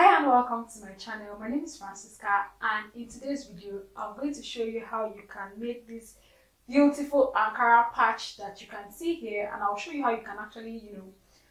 Hi and welcome to my channel. My name is Francisca, and in today's video I'm going to show you how you can make this beautiful Ankara patch that you can see here, and I'll show you how you can actually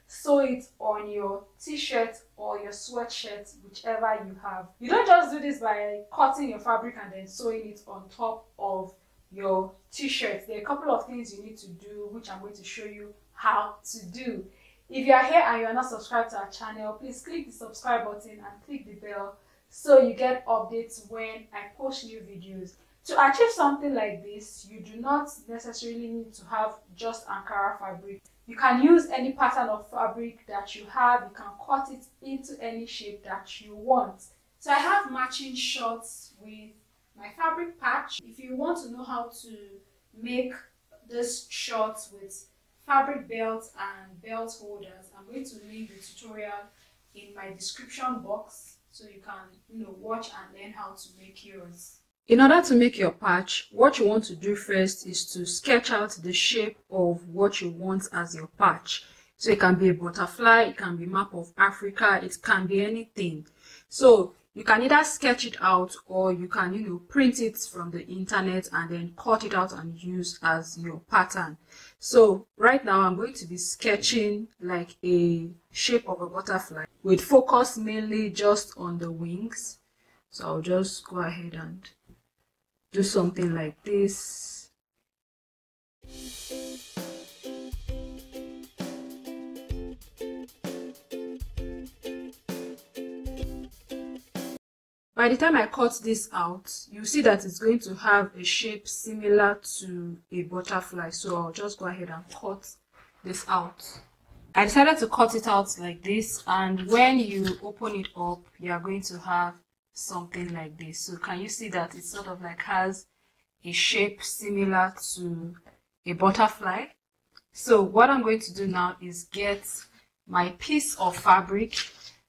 sew it on your t-shirt or your sweatshirt, whichever you have. You don't just do this by cutting your fabric and then sewing it on top of your t-shirt. There are a couple of things you need to do, which I'm going to show you how to do. If you are here and you are not subscribed to our channel, please click the subscribe button and click the bell so you get updates when I post new videos. To achieve something like this, you do not necessarily need to have just Ankara fabric. You can use any pattern of fabric that you have. You can cut it into any shape that you want. So I have matching shorts with my fabric patch. If you want to know how to make this shorts with fabric belts and belt holders, I'm going to leave the tutorial in my description box so you can watch and learn how to make yours. In order to make your patch, what you want to do first is to sketch out the shape of what you want as your patch. So it can be a butterfly, it can be a map of Africa, it can be anything. So you can either sketch it out or you can print it from the internet and then cut it out and use as your pattern. So right now I'm going to be sketching like a shape of a butterfly with focus mainly just on the wings. So I'll just go ahead and do something like this. By the time I cut this out, you see that it's going to have a shape similar to a butterfly. So I'll just go ahead and cut this out. I decided to cut it out like this, and when you open it up, you are going to have something like this. So can you see that it sort of like has a shape similar to a butterfly? So what I'm going to do now is get my piece of fabric.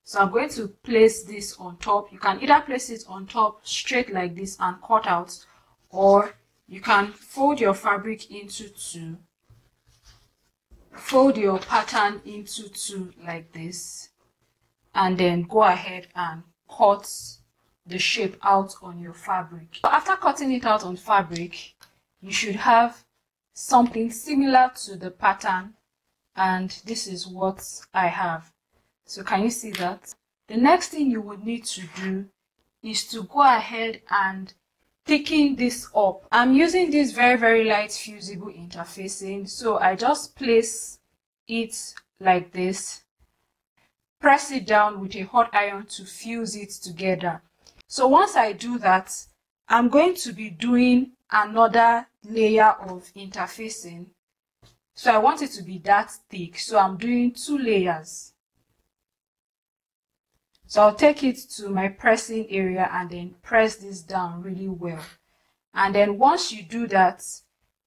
So I'm going to place this on top. You can either place it on top straight like this and cut out, or you can fold your fabric into two. Fold your pattern into two like this, and then go ahead and cut the shape out on your fabric. So after cutting it out on fabric, you should have something similar to the pattern, and this is what I have. So can you see that? The next thing you would need to do is to go ahead and thicken this up. I'm using this very light fusible interfacing, so I just place it like this, press it down with a hot iron to fuse it together. So once I do that, I'm going to be doing another layer of interfacing. So I want it to be that thick, so I'm doing two layers. So I'll take it to my pressing area and then press this down really well. And then once you do that,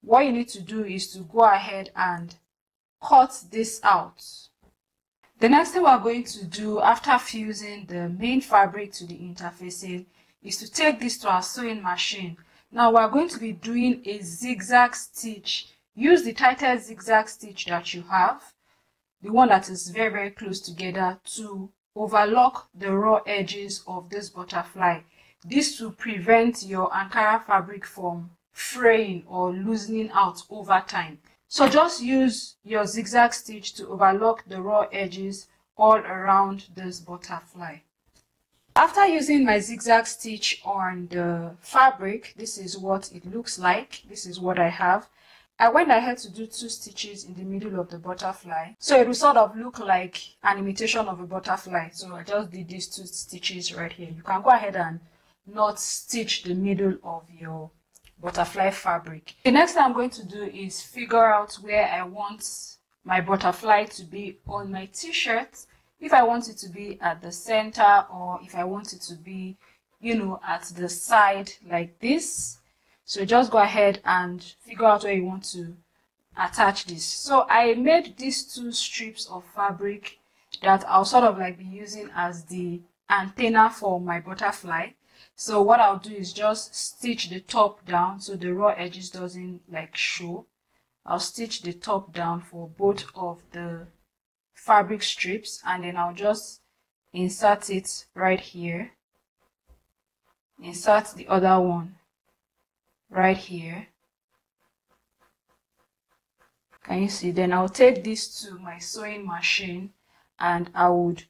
what you need to do is to go ahead and cut this out. The next thing we're going to do after fusing the main fabric to the interfacing is to take this to our sewing machine. Now we're going to be doing a zigzag stitch. Use the tightest zigzag stitch that you have, the one that is very close together, to overlock the raw edges of this butterfly. This will prevent your Ankara fabric from fraying or loosening out over time. So just use your zigzag stitch to overlock the raw edges all around this butterfly. After using my zigzag stitch on the fabric, this is what it looks like. This is what I have. I went ahead to do two stitches in the middle of the butterfly, so it will sort of look like an imitation of a butterfly. So I just did these two stitches right here. You can go ahead and not stitch the middle of your butterfly fabric. The next thing I'm going to do is figure out where I want my butterfly to be on my t-shirt. If I want it to be at the center, or if I want it to be at the side like this. So just go ahead and figure out where you want to attach this. So I made these two strips of fabric that I'll sort of like be using as the antenna for my butterfly. So what I'll do is just stitch the top down so the raw edges doesn't like show. I'll stitch the top down for both of the fabric strips, and then I'll just insert it right here, insert the other one right here. Can you see? Then I'll take this to my sewing machine and I would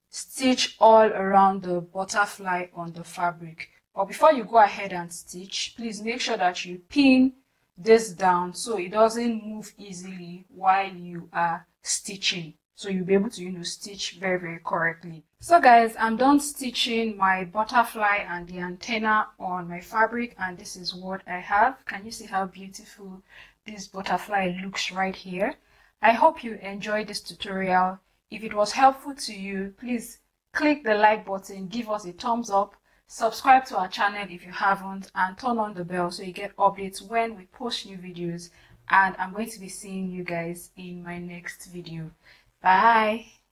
stitch all around the butterfly on the fabric. But before you go ahead and stitch, please make sure that you pin this down so it doesn't move easily while you are stitching. So you'll be able to, stitch very correctly. So guys, I'm done stitching my butterfly and the antenna on my fabric, and this is what I have. Can you see how beautiful this butterfly looks right here? I hope you enjoyed this tutorial. If it was helpful to you, please click the like button, give us a thumbs up, subscribe to our channel if you haven't, and turn on the bell so you get updates when we post new videos. And I'm going to be seeing you guys in my next video. Bye.